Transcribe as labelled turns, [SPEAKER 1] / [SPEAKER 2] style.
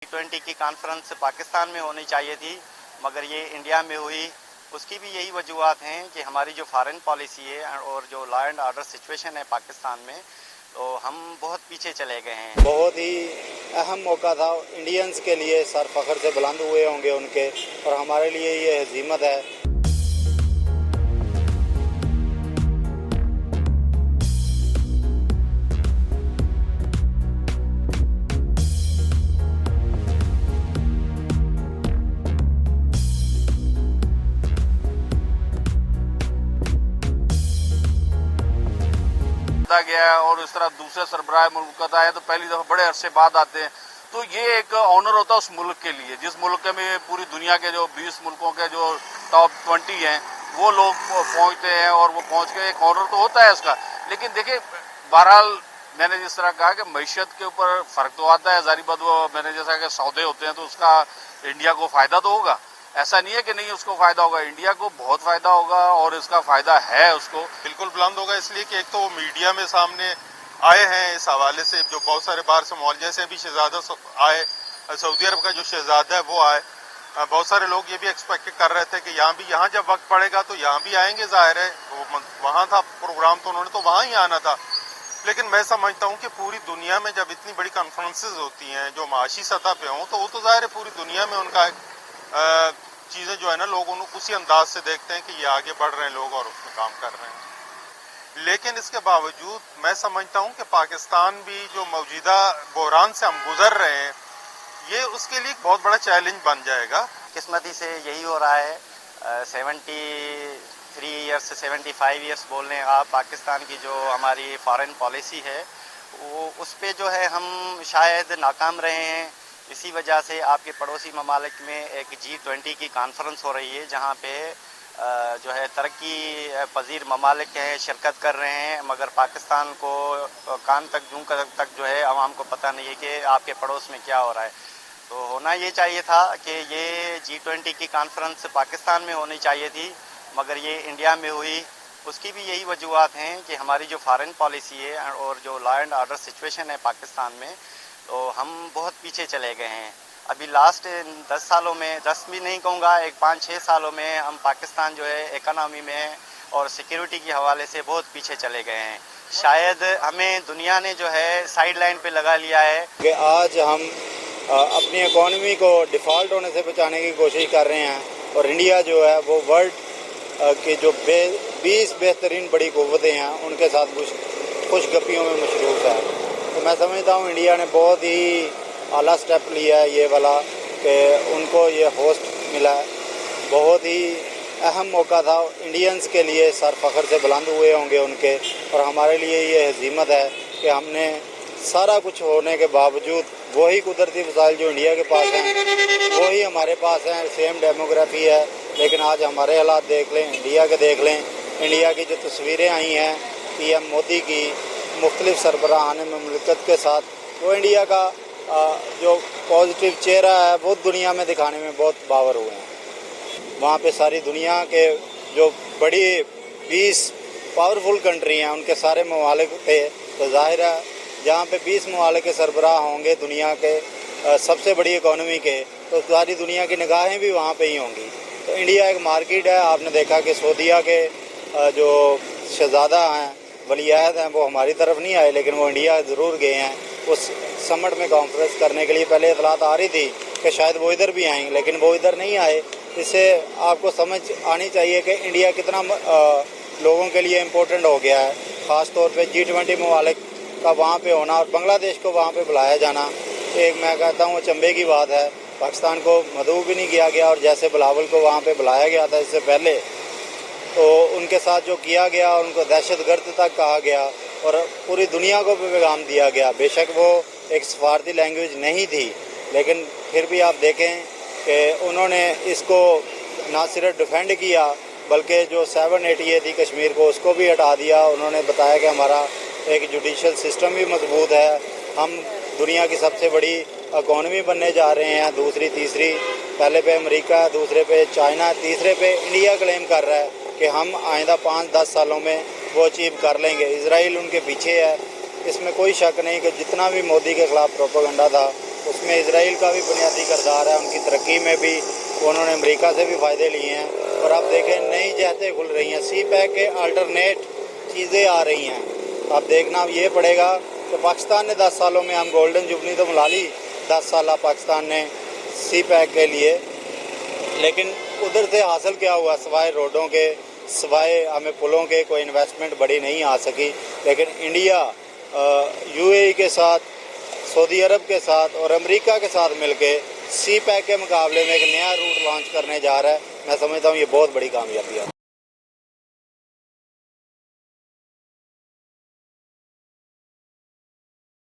[SPEAKER 1] G20 की conference Pakistan में होनी चाहिए थी, मगर ये इंडिया में हुई। उसकी भी यही वजूहत हैं कि हमारी जो फॉरेन पॉलिसी है और जो लॉ एंड ऑर्डर सिचुएशन है पाकिस्तान में, तो हम बहुत पीछे चले गए हैं।
[SPEAKER 2] बहुत ही अहम मौका था इंडियंस के लिए, सर फख्र से बुलंद हुए होंगे उनके, और हमारे लिए ये हज़ीमत है।
[SPEAKER 3] गया है और इस तरह दूसरे सरबराह मुल्क आए तो पहली दफा बड़े अरसे बाद आते हैं, तो ये एक ऑनर होता है उस मुल्क के लिए, जिस मुल्क में पूरी दुनिया के जो 20 मुल्कों के जो टॉप 20 हैं वो लोग पहुंचते हैं और वो पहुंच के एक ऑनर तो होता है उसका। लेकिन देखिए, बहरहाल मैंने जिस तरह कहा कि मईशत के ऊपर फर्क तो आता है, जारी बात, वो मैंने जैसा कि सौदे होते हैं तो उसका इंडिया को फायदा तो होगा, ऐसा नहीं है कि नहीं उसको फायदा होगा, इंडिया को बहुत फायदा होगा और इसका फायदा है उसको।
[SPEAKER 4] बिल्कुल बुलंद होगा, इसलिए कि एक तो वो मीडिया में सामने आए हैं इस हवाले से, जो बहुत सारे बाहर से मौलवियों से भी शहजादा आए, सऊदी अरब का जो शहजादा है वो आए। बहुत सारे लोग ये भी एक्सपेक्ट कर रहे थे कि यहाँ जब वक्त पड़ेगा तो यहाँ भी आएंगे, जाहिर है वहाँ था प्रोग्राम तो उन्होंने तो वहाँ ही आना था। लेकिन मैं समझता हूँ कि पूरी दुनिया में जब इतनी बड़ी कॉन्फ्रेंसेज होती हैं जो माशी सतह पे हों, तो वो तो जाहिर है पूरी दुनिया में उनका चीज़ें जो है ना, लोग उनको उसी अंदाज से देखते हैं कि ये आगे बढ़ रहे हैं लोग और उसमें काम कर रहे हैं। लेकिन इसके बावजूद मैं समझता हूँ कि पाकिस्तान भी जो मौजूदा बहरान से हम गुजर रहे हैं, ये उसके लिए बहुत बड़ा चैलेंज बन जाएगा।
[SPEAKER 1] किस्मती से यही हो रहा है। 73 ईयर्स 75 ईयर्स बोल लें आप, पाकिस्तान की जो हमारी फॉरेन पॉलिसी है वो उस पे जो है हम शायद नाकाम रहे हैं। इसी वजह से आपके पड़ोसी ममालिक में एक G20 की कॉन्फ्रेंस हो रही है, जहाँ पे जो है तरक्की पजीर ममालिक हैं शिरकत कर रहे हैं, मगर पाकिस्तान को कान तक जूं तक जो है आवाम को पता नहीं है कि आपके पड़ोस में क्या हो रहा है। तो होना ये चाहिए था कि ये G20 की कॉन्फ्रेंस पाकिस्तान में होनी चाहिए थी, मगर ये इंडिया में हुई। उसकी भी यही वजूहत हैं कि हमारी जो फॉरेन पॉलिसी है और जो लॉ एंड ऑर्डर सिचुएशन है पाकिस्तान में, तो हम बहुत पीछे चले गए हैं। अभी लास्ट 10 सालों में, 10 भी नहीं कहूँगा, एक 5-6 सालों में हम पाकिस्तान जो है इकनॉमी में और सिक्योरिटी के हवाले से बहुत पीछे चले गए हैं। शायद हमें दुनिया ने जो है साइड लाइन पे लगा लिया है
[SPEAKER 2] कि आज हम अपनी इकॉनमी को डिफ़ॉल्ट होने से बचाने की कोशिश कर रहे हैं, और इंडिया जो है वो वर्ल्ड की जो 20 बेहतरीन बड़ी क़ुव्वतें हैं उनके साथ खुशगपियों में मशरूफ़ है। तो मैं समझता हूँ इंडिया ने बहुत ही आला स्टेप लिया है ये वाला, कि उनको ये होस्ट मिला है। बहुत ही अहम मौका था इंडियंस के लिए, सर फख्र से बुलंद हुए होंगे उनके, और हमारे लिए ये हज़ीमत है कि हमने सारा कुछ होने के बावजूद वही कुदरती वसाइल जो इंडिया के पास हैं वही हमारे पास हैं, सेम डेमोग्राफी है। लेकिन आज हमारे हालात देख लें, इंडिया के देख लें, इंडिया की जो तस्वीरें आई हैं PM मोदी की मुख्तलिफ सरबराहान ममलिकत के साथ, वो इंडिया का जो पॉजिटिव चेहरा है वो दुनिया में दिखाने में बहुत बावर हुए हैं। वहाँ पे सारी दुनिया के जो बड़ी 20 पावरफुल कंट्री हैं उनके सारे ममालिक थे, तो ज़ाहिर है जहाँ पे 20 ममालिक के सरबराह होंगे दुनिया के सबसे बड़ी इकॉनमी के, तो सारी दुनिया की निगाहें भी वहाँ पे ही होंगी। तो इंडिया एक मार्केट है। आपने देखा कि सऊदीया के जो शहजादा हैं, वलीअहद हैं, वो हमारी तरफ नहीं आए, लेकिन वो इंडिया ज़रूर गए हैं उस समिट में कॉन्फ्रेंस करने के लिए। पहले इतलात आ रही थी कि शायद वो इधर भी आएंगे, लेकिन वो इधर नहीं आए। इससे आपको समझ आनी चाहिए कि इंडिया कितना लोगों के लिए इम्पोर्टेंट हो गया है, ख़ास तौर पे G20 ममालिक का वहाँ पे होना और बांग्लादेश को वहाँ पे बुलाया जाना। एक मैं कहता हूँ चंबे की बात है, पाकिस्तान को मदऊ भी नहीं किया गया, और जैसे बिलावल को वहाँ पे बुलाया गया था इससे पहले, तो उनके साथ जो किया गया, उनको दहशतगर्द तक कहा गया और पूरी दुनिया को भी पैगाम दिया गया। बेशक वो एक सफारती लैंग्वेज नहीं थी, लेकिन फिर भी आप देखें कि उन्होंने इसको ना सिर्फ डिफेंड किया, बल्कि जो 780 थी कश्मीर को, उसको भी हटा दिया। उन्होंने बताया कि हमारा एक जुडिशल सिस्टम भी मजबूत है, हम दुनिया की सबसे बड़ी इकॉनमी बनने जा रहे हैं, दूसरी तीसरी, पहले पे अमेरिका, दूसरे पे चाइना, तीसरे पे इंडिया क्लेम कर रहा है कि हम आइंदा 5-10 सालों में वो अचीव कर लेंगे। इजराइल उनके पीछे है, इसमें कोई शक नहीं कि जितना भी मोदी के ख़िलाफ़ प्रोपेगेंडा था उसमें इसराइल का भी बुनियादी किरदार है, उनकी तरक्की में भी उन्होंने अमेरिका से भी फ़ायदे लिए हैं। और अब देखें नई जहतें खुल रही हैं, सी पैक के अल्टरनेट चीज़ें आ रही हैं। अब देखना ये पड़ेगा कि पाकिस्तान ने 10 सालों में हम गोल्डन जुबली तो मिला ली 10 साल पाकिस्तान ने सी पैक के लिए, लेकिन उधर से हासिल क्या हुआ? सिवाय रोडों के, सिवाय हमें पुलों के कोई इन्वेस्टमेंट बड़ी नहीं आ सकी। लेकिन इंडिया यूएई के साथ, सऊदी अरब के साथ और अमेरिका के साथ मिलके सी पैक के मुकाबले में एक नया रूट लॉन्च करने जा रहा है। मैं समझता हूँ ये बहुत बड़ी कामयाबी है।